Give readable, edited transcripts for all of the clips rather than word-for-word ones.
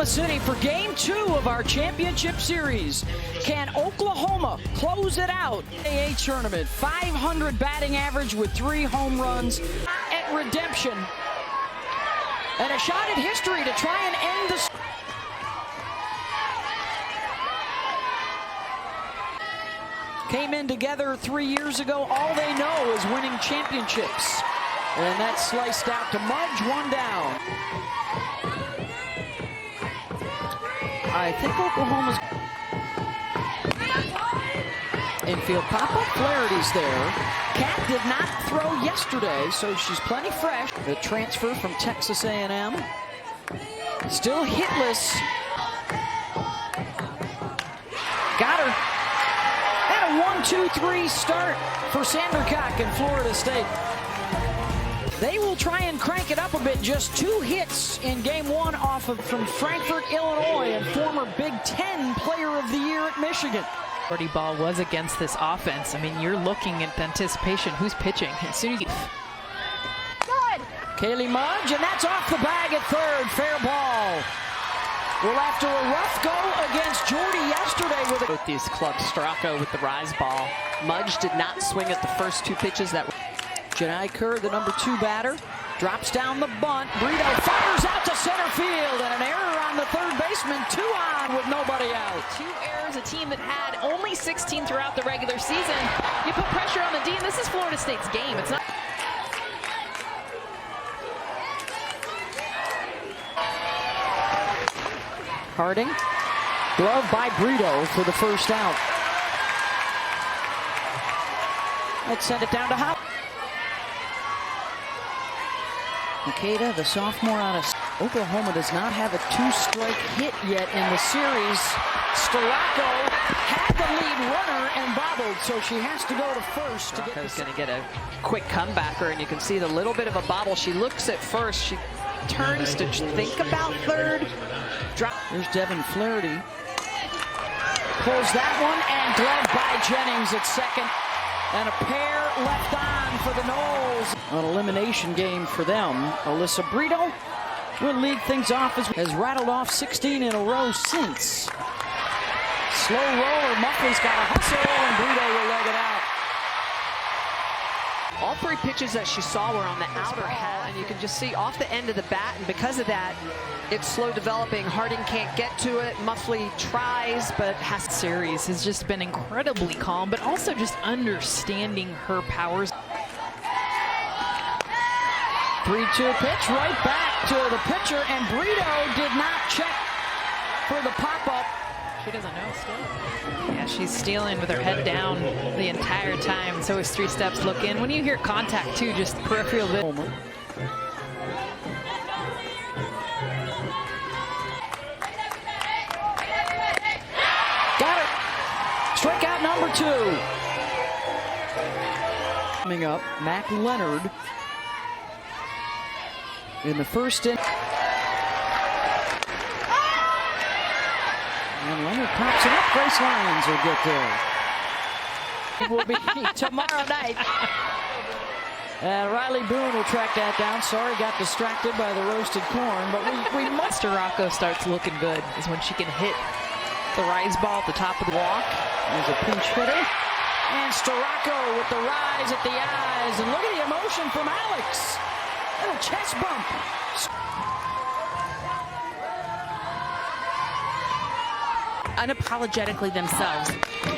Oklahoma City for Game 2 of our championship series. Can Oklahoma close it out? NCAA tournament, 500 batting average with 3 home runs at redemption. And a shot at history to try and end the... Came in together 3 years ago. All they know is winning championships. And that's sliced out to Mudge, 1 down. I think Oklahoma's infield pop-up. Flaherty's there. Cat did not throw yesterday, so she's plenty fresh. The transfer from Texas A&M. Still hitless. Got her. And a 1-2-3 start for Sandercock in Florida State. They will try and crank it up a bit. Just 2 hits in Game 1 from Frankfort, Illinois, and former Big Ten Player of the Year at Michigan. Jordy ball was against this offense. I mean, you're looking at the anticipation. Who's pitching? As soon as you... Good. KALEY Mudge, and that's off the bag at third. Fair ball. Well, after a rough go against Jordy yesterday with both these clubs, STORAKO with the rise ball. Mudge did not swing at the first 2 pitches that were... JAHNI KERR, the number 2 batter, drops down the bunt. BRITO fires out to center field, and an error on the third baseman. 2 on with nobody out. 2 errors, a team that had only 16 throughout the regular season. You put pressure on the D, and this is Florida State's game. It's not... Harding, glove by BRITO for the first out. Let's send it down to Hop. JAYDA, the sophomore out of Oklahoma, does not have a 2-strike hit yet in the series. STORAKO had the lead runner and bobbled, so she has to go to first. STORAKO's going to get a quick comebacker, and you can see the little bit of a bobble. She looks at first. She turns to think about third. There's Devin Flaherty. Pulls that one, and glove by Jennings at second. And a pair left on for the Noles. An elimination game for them. ALYSSA BRITO will lead things off as has rattled off 16 in a row since. Slow roller, MUFFLEY's got a hustle, and BRITO will leg it out. All 3 pitches that she saw were on the outer half, and you can just see off the end of the bat, and because of that, it's slow developing. Harding can't get to it. MUFFLEY tries, but has... Series has just been incredibly calm, but also just understanding her powers. 3-2 pitch right back to the pitcher, and BRITO did not check for the pop-up. She doesn't know still. Yeah, she's stealing with her head down the entire time. It's always 3 steps, look in. When you hear contact, too, just peripheral vision. Got it. Strikeout number 2. Coming up, MACK LEONARD in the first inning. And Leonard pops it up. Grace Lyons will get there. It will be tomorrow night. Riley Boone will track that down. Sorry, got distracted by the roasted corn, but we must. STORAKO starts looking good is when she can hit the rise ball at the top of the walk. There's a pinch hitter. And STORAKO with the rise at the eyes. And look at the emotion from Alex. Little chest bump. Unapologetically themselves,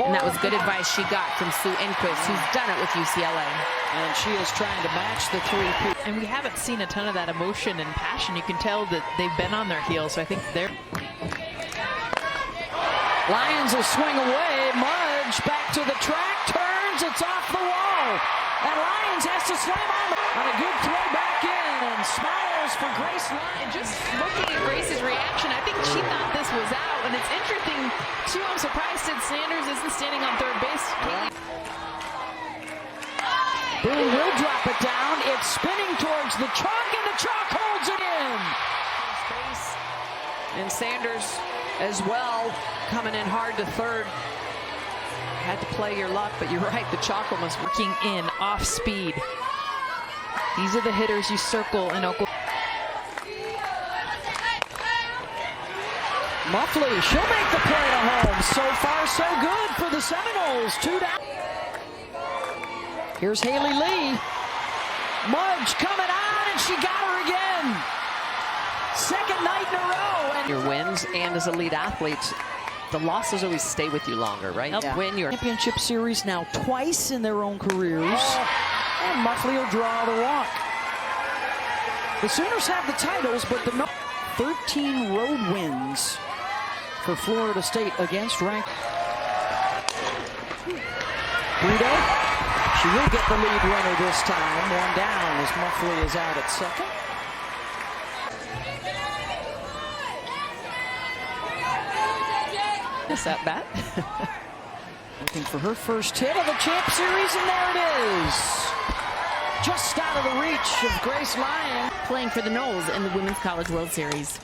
and that was good advice she got from Sue Enquist, who's done it with UCLA. And she is trying to match the 3 people. And we haven't seen a ton of that emotion and passion. You can tell that they've been on their heels, so I think they're... Lyons will swing away. Mudge back to the track, turns, it's off the wall. And Lyons has to slam on a good throw back in, and smiles for Grace Lyons. And just looking at Grace's reaction, I think she thought this was out. And it's interesting, too, I'm surprised Sid Sanders isn't standing on third base. Boone will drop it down. It's spinning towards the chalk, and the chalk holds it in. And Sanders as well, coming in hard to third. Had to play your luck, but you're right, the chalk almost working in off speed. These are the hitters you circle in Oklahoma. Muffley, she'll make the play to home. So far, so good for the Seminoles. 2 down. Here's Haley Lee. Mudge coming on, and she got her again. Second night in a row. And Your wins, and as elite athletes, the losses always stay with you longer, right? yeah. Win your Championship series now twice in their own careers. And Muffley will draw the walk. The Sooners have the titles, but the 13 road wins for Florida State against ranked. BRITO, she will get the lead runner this time. 1 down as Muffley is out at second. Is that bat? Looking for her first hit of the Champ Series, and there it is. Just out of the reach of Grace Lyon. Playing for the Noles in the Women's College World Series.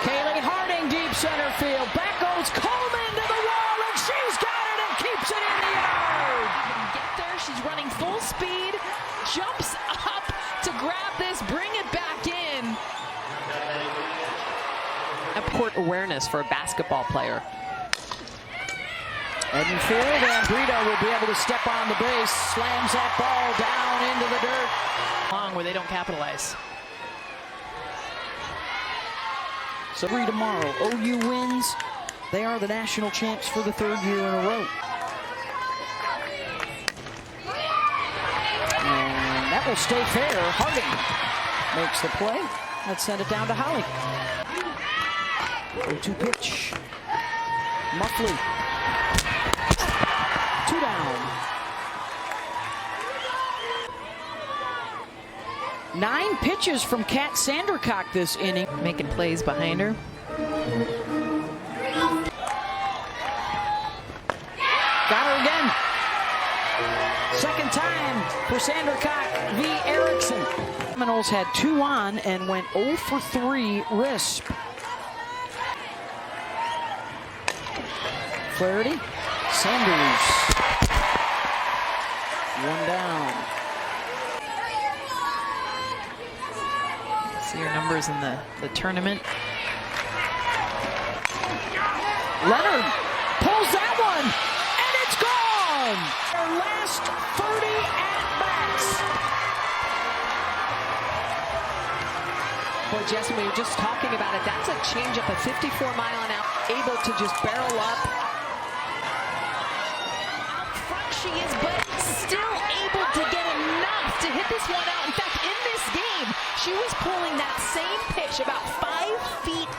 Kaylee Harding, deep center field. Back goes Coleman to the wall, and she's got it and keeps it in the yard. Get there, she's running full speed, jumps up to grab this, bring it back in. Court awareness for a basketball player. Edenfield, and BRITO will be able to step on the base, slams that ball down into the dirt. Long where they don't capitalize. So 3 tomorrow. OU wins. They are the national champs for the 3rd year in a row. And that will stay fair. Harding makes the play. Let's send it down to Holly. 0-2 pitch. Muffley. 2 down. 9 pitches from Kat Sandercock this inning. Making plays behind her. Got her again. Second time for Sandercock v. Erickson. Seminoles had 2 on and went 0 for 3 RISP. Flaherty. Sanders. 1 down. See your numbers in the tournament. Leonard pulls that one, and it's gone! Their last 30 at-bats. Boy, Jesse, we were just talking about it. That's a changeup, a 54-mile-an-hour, able to just barrel up. Out front she is, but still able to get enough to hit this one out. In fact, in this game, she was pulling that same pitch about 5 feet.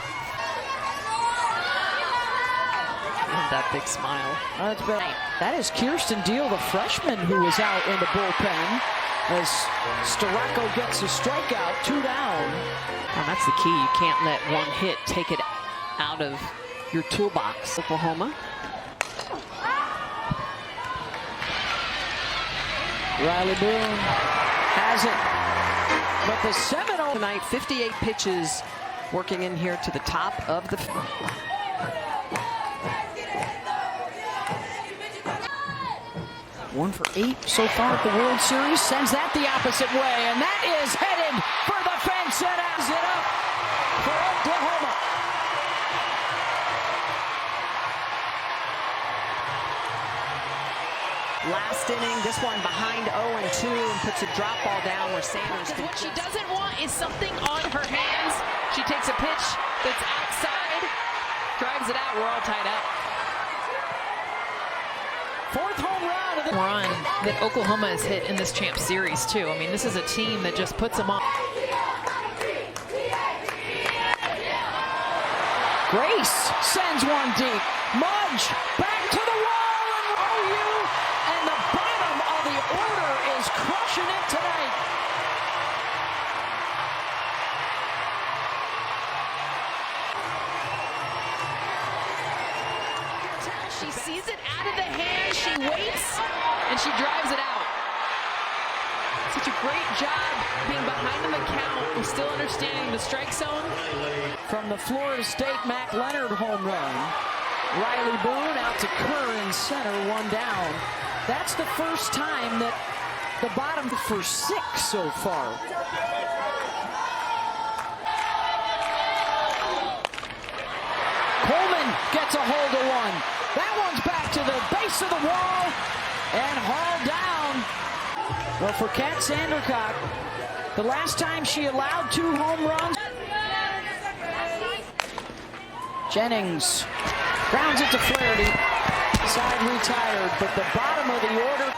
And that big smile. That is Kirsten Deal, the freshman, who was out in the bullpen as STORAKO gets a strikeout. 2 down. And that's the key. You can't let one hit take it out of your toolbox. Oklahoma. Riley Boone has it. But the Seminoles Tonight, 58 pitches working in here to the top of the... 1 for 8 so far at the World Series. Sends that the opposite way, and that is headed for the fence and has it up for Oklahoma. Last inning, this one behind 0-2 and puts a drop ball down where Sanders can... What she doesn't want is something on her hands. She takes a pitch that's outside, drives it out. We're all tied up. 4th home run of the Run that Oklahoma has hit in this Champ Series too. I mean, this is a team that just puts them on. Grace sends one deep. Mudge back to the wall, and OU and the bottom of the order is crushing it tonight. She sees it out of the hand, she waits, and she drives it out. Such a great job being behind the count and still understanding the strike zone. From the Florida State Mac Leonard home run, Riley Boone out to Kerr in center, 1 down. That's the first time that the bottom for 6 so far. Hanson gets a hold of one. That one's back to the base of the wall and hauled down. Well, for Kat Sandercock, the last time she allowed 2 home runs. Jennings grounds it to Flaherty. Side retired, but the bottom of the order.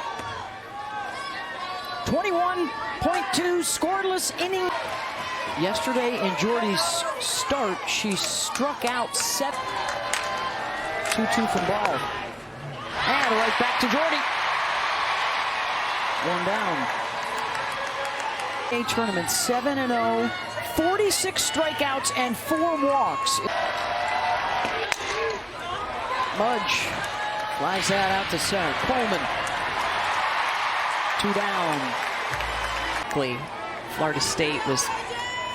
21.2 scoreless inning. Yesterday in Jordy's start, she struck out 7. 2-2 from Bahl. And right back to Jordy. 1 down. A tournament 7-0, 46 strikeouts and 4 walks. Mudge flies that out to center. Coleman. 2 down. Florida State was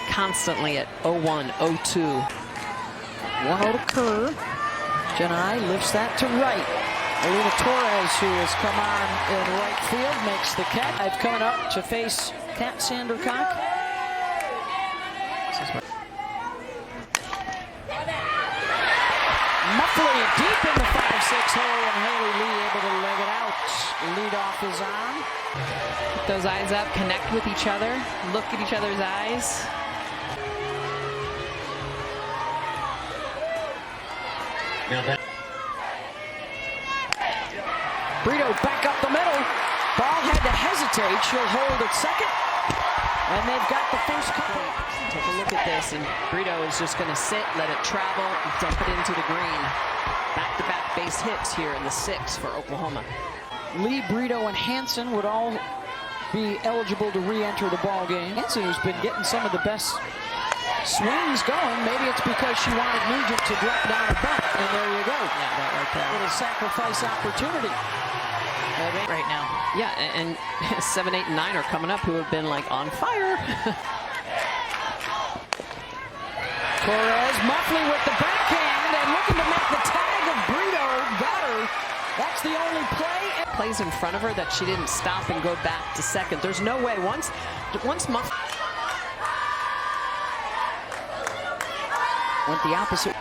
constantly at 0-1, 0-2. 1-0 to KERR. JAHNI lifts that to right. Alina Torres, who has come on in right field, makes the catch. Coming up to face Kat Sandercock. MUFFLEY deep in the 5-6 hole, and Haley Lee able to leg it out. Lead off is on. Put those eyes up, connect with each other, look at each other's eyes. BRITO back up the middle. Bahl had to hesitate. She'll hold at second. And they've got the first couple. Take a look at this, and BRITO is just going to sit, let it travel, and dump it into the green. Back-to-back base hits here in the 6th for Oklahoma. Lee, BRITO, and Hanson would all be eligible to re-enter the ball game. Hanson, who's been getting some of the best swings going. Maybe it's because she wanted Nugent to drop down a bunt, and there you go. Yeah, that right there. Little sacrifice opportunity. Right now. Yeah, and 7, 8, and 9 are coming up who have been like on fire. Torres, MUFFLEY with the backhand and looking to make the tag of BRITO. Got her. That's the only play. Plays in front of her that she didn't stop and go back to second. There's no way. Once MUFFLEY went the opposite.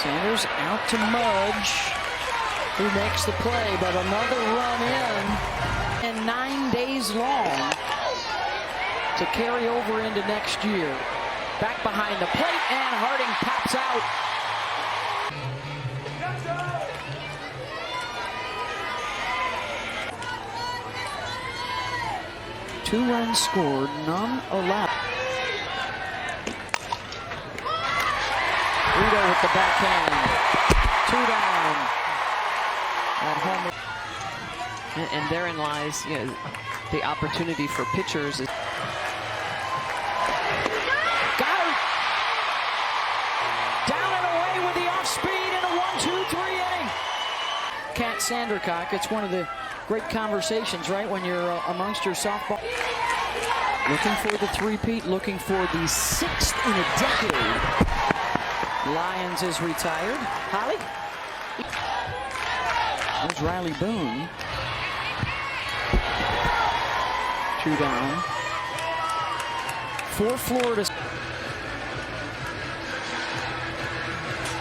Sanders out to Mudge, who makes the play, but another run in, and 9 days long to carry over into next year. Back behind the plate, and Harding pops out. Two runs scored, none allowed. BRITO with the backhand. 2 down. At home. and therein lies, you know, the opportunity for pitchers. Got her. Down and away with the off speed in a 1-2-3 inning. Kat Sandercock, it's one of the great conversations, right, when you're amongst your softball. Looking for the three-peat, looking for the 6th in a decade. Lyons is retired. Holly? There's Riley Boone. 2 down. For Florida. I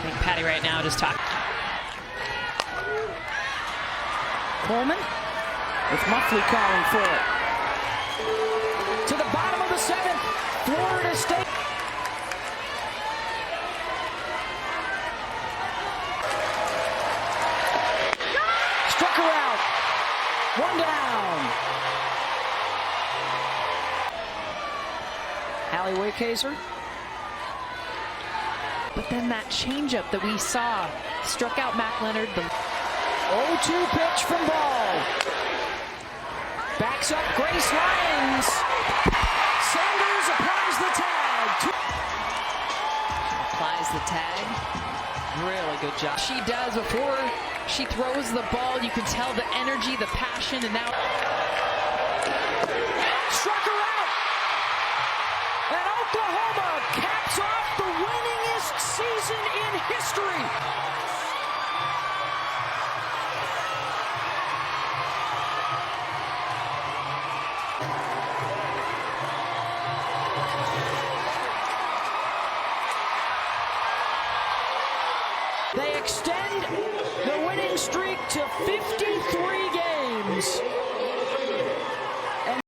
think Patty right now just talked. Coleman with MUFFLEY calling for it. To the bottom of the 7th. Florida State. Struck her out. 1 down. Allie Waycaser. But then that changeup that we saw struck out Mac Leonard. The 0-2 pitch from Bahl. Backs up Grace Lyons. Sanders applies the tag. Applies the tag. Really good job. she does before she throws the ball, you can tell the energy, the passion, and now Struck her out. And Oklahoma caps off the winningest season in history. extend the winning streak to 53 games.